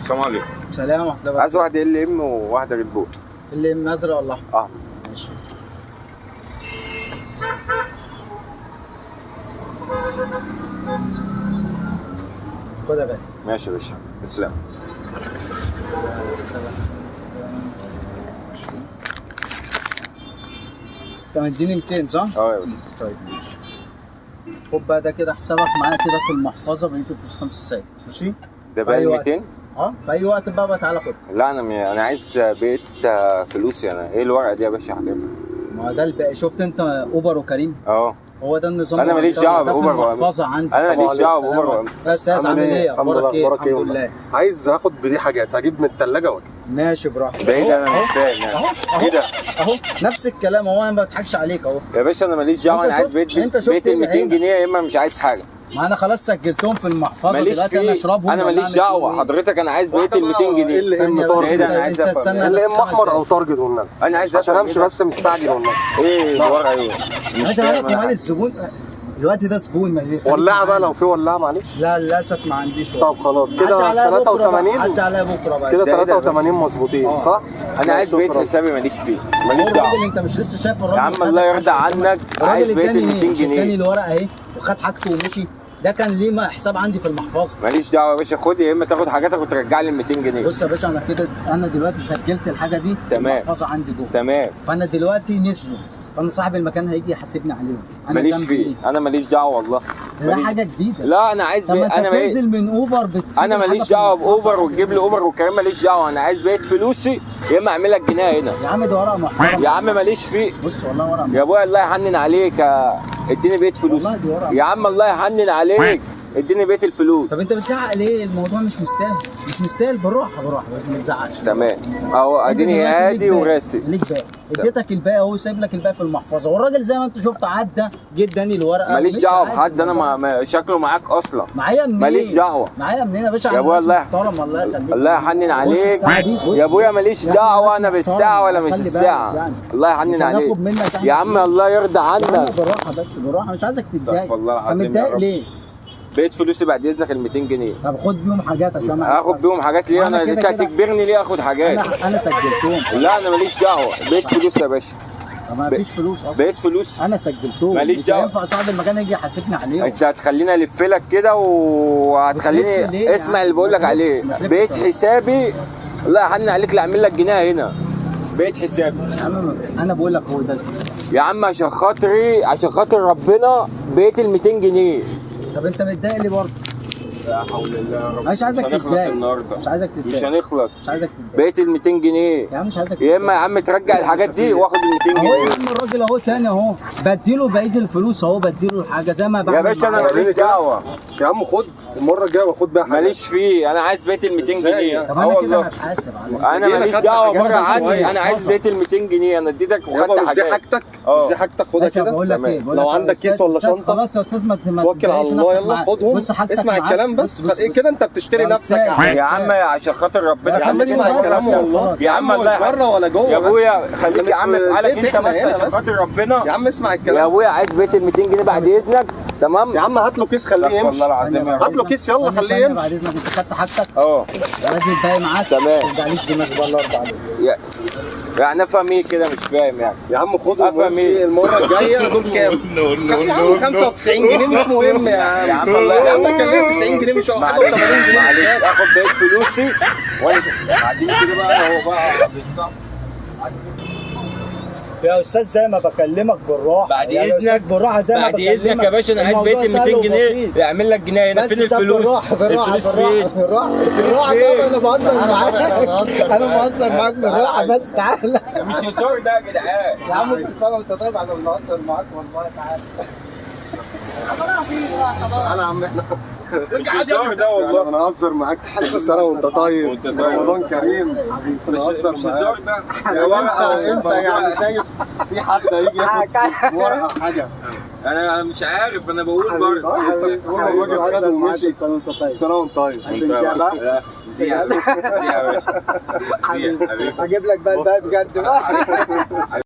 السلام عليكم. سلام ورحمة الله وبركاته. عايز واحدة ال ام وواحدة ريد بول. اللي من ازرق ولا احمر؟ احمر. ماشي. خد يا باشا. ماشي يا باشا، تسلم. سلام. انت مديني 200 صح؟ اه يا باشا. طيب ماشي. خد بقى ده كده حسابك معايا كده في المحفظة بقيت الفلوس 95 ماشي؟ ده بقى 200؟ في أي وقت بقى تعالى خد. لا أنا عايز بقيت فلوسي أنا، إيه الورقة دي يا باشا حضرتك؟ ما ده الباقي، شفت أنت أوبر وكريم؟ اه. هو ده النظام. أنا ماليش دعوة بأوبر المحفظة عندي. أنا ماليش دعوة بأوبر. يا أستاذ عامل إيه؟ أخبارك إيه؟ الحمد لله. عايز آخد بدي حاجات، هجيب من الثلاجة وأجيب. ماشي براحتك. ده إيه ده؟ أنا مش فاهم يعني. إيه ده؟ أهو نفس الكلام أهو، أنا ما بضحكش عليك أهو. يا باشا أنا ماليش دعوة، أنا عايز بقيت ال 200 جنيه يا إما مش عايز حاجة. ما انا خلاص سجلتهم في المحفظه دلوقتي، انا اشربهم. انا ماليش دعوه حضرتك، انا عايز بقيه ال 200 جنيه. انا عايز افهم اللي ام احمر او تارجت والنبي. انا عايز عشان امشي بس مستعجل والنبي. ايه الورقه ايه؟ عايز اعرف كمان الزبون الوقت ده زبون ولاعه بقى لو في ولاعه معلش. لا للاسف ما عنديش. طب خلاص كده 83. عدى عليا بكره بقى كده 83 مظبوطين صح؟ انا عايز بقيه حسابي ماليش فيه، ماليش دعوه. الراجل انت مش لسه شايف الراجل؟ يا عم الله يرضى عنك، عايز بقيه ال 200 جنيه. اداني الورقه اهي وخد حاجته ومشي. ده كان ليه حساب عندي في المحفظه. ماليش دعوه يا باشا، خد يا اما تاخد حاجاتك وترجع لي ال 200 جنيه. بص يا باشا انا كده دلوقتي سجلت الحاجه دي في المحفظه عندي جوه. تمام. فانا دلوقتي نسبه، فانا صاحب المكان هيجي يحاسبني عليهم. انا ماليش فيه، انا ماليش دعوه والله. ده حاجه جديده. لا انا عايز انا بنزل من اوبر انا ماليش دعوه باوبر وتجيب لي اوبر والكلام ماليش دعوه، انا عايز بقيه فلوسي يا اما اعمل لك جنيه هنا. يا عم ده ورقه محترمه يا عم ماليش فيه. بص والله ورقه يا ابويا الله يحنن عليك، اديني بقيه فلوسي يا عم، الله يحنن عليك اديني بقيه الفلوس. طب انت بتزعق ليه؟ الموضوع مش مستاهل. بالراحه بس ما تزعقش. تمام اهو اديني هادي وراسي. ليك باقي، اديتك الباقي اهو، سايب لك الباقي في المحفظه، والراجل زي ما انت شفت عدى جه اداني الورقه. ماليش دعوه بحد، انا شكله معاك اصلا. معايا منين؟ ماليش دعوه. معايا منين يا باشا؟ يا ابويا الله يخليك. الله يحنن عليك يا ابويا، ماليش دعوه انا بالساعه ولا مش الساعه يعني. الله يحنن عليك يا عم، الله يرضى عنك. بالراحه مش عايزك تتضايق. والله العظيم متضايق ليه؟ بقيت فلوسي بعد اذنك ال 200 جنيه. طب خد بيهم حاجات عشان اخد بيهم حاجات ليه؟ انا انت هتجبرني ليه اخد حاجات؟ انا سجلتهم. لا انا ماليش دعوه، بقيت فلوسي يا باشا. طب ما فيش فلوس اصلا. بقيت فلوس انا سجلتهم، ماليش دعوه. ينفع صاحب المكان يجي يحاسبني عليهم. انت هتخليني الف لك كده وهتخليني اسمع اللي بقول لك عليه. بقيت حسابي الله يحنن عليك، لا اعمل لك جنيه هنا. بقيت حسابي يا عم انا بقول لك هو ده يا عم، عشان خاطر ربنا بقيت ال 200 جنيه. طب انت متضايق ليه برضه؟ لا حول الله يا رب. مش عايزك تتضايق النهارده، مش عايزك تتضايق، مش هنخلص. مش عايزك تتضايق. بقيت ال 200 جنيه يا عم مش عايزك تتضايق. يا اما يا عم ترجع الحاجات دي واخد ال 200 جنيه. اهو يا عم الراجل اهو تاني اهو، بديله بقيه الفلوس اهو، بديله الحاجه زي ما بعمل. يا باشا انا ماليش دعوه يا عم، خد المره الجايه واخد بيها حاجه. ماليش فيه، انا عايز بقيه ال 200 جنيه. طب انا كده هتحاسب عليك. انا ماليش دعوه بره عني، انا عايز بقيه ال 200 جنيه. انا اديتك وخدت حاجات. مش دي حاجتك؟ مش دي حاجتك، خدها كده. بقول لك ايه، لو عندك كيس ولا شنطه خلاص يا استاذ ما توكل على الله، يلا خدهم. اسمع الكلام بس، كده انت بتشتري نفسك يا عم عشان خاطر ربنا. يا عم اسمع الكلام والله يا عم الله بره ولا جوه يا ابويا، خليك يا عم في حالك انت بس عشان خاطر ربنا. يا عم اسمع الكلام يا ابويا، عايز بقيه ال 200 جنيه بعد اذنك. تمام يا عم، هات له كيس خليه يمشي. والله العظيم هات له كيس يلا خليه يمشي. بعد اذنك انت خدت حاجتك يا راجل باقي معاك. تمام. ما ترجعليش دماغي بقى، الله يرضى عليك. يعني افهم ايه كده؟ مش فاهم يعني. يا عم خدهم افهم ايه المره الجايه دول كام؟ يا عم 95 جنيه مش مهم يا عم. يا عم الله يا عم كان ليا 90 جنيه مش حاجه 80 جنيه. معلش اخد بقيه فلوسي وانا بعدين كده بقى هو بقى بيستعمل. يا استاذ زي ما بكلمك بالراحه، بعد يا اذنك بالراحه زي ما بعد بكلمك. اذنك يا باشا، انا عايز بقيه ال 200 جنيه يعمل لك جنيه هنا. فين الفلوس؟ الفلوس فين؟ بالراحه انا بهزر معاك، انا بهزر معاك بالراحه بس تعالى. مش هزار ده يا جدعان. يا عم انت سنه وانت طيب، انا بنهزر معاك والله. تعالى انا يا عم احنا مش هزار ده والله. بنهزر معاك. كل سنه وانت طيب، رمضان كريم. بنهزر مش معاك. هزار ده. انت يعني شايف في حد هيجي ياخد ورقه حاجه؟ انا مش عارف، انا بقول برضه. طيب الراجل خد ومشي. سنه وانت طيب. هتنسيها بقى؟ زي حبيبي. هجيب لك بقى الباقي بجد بقى.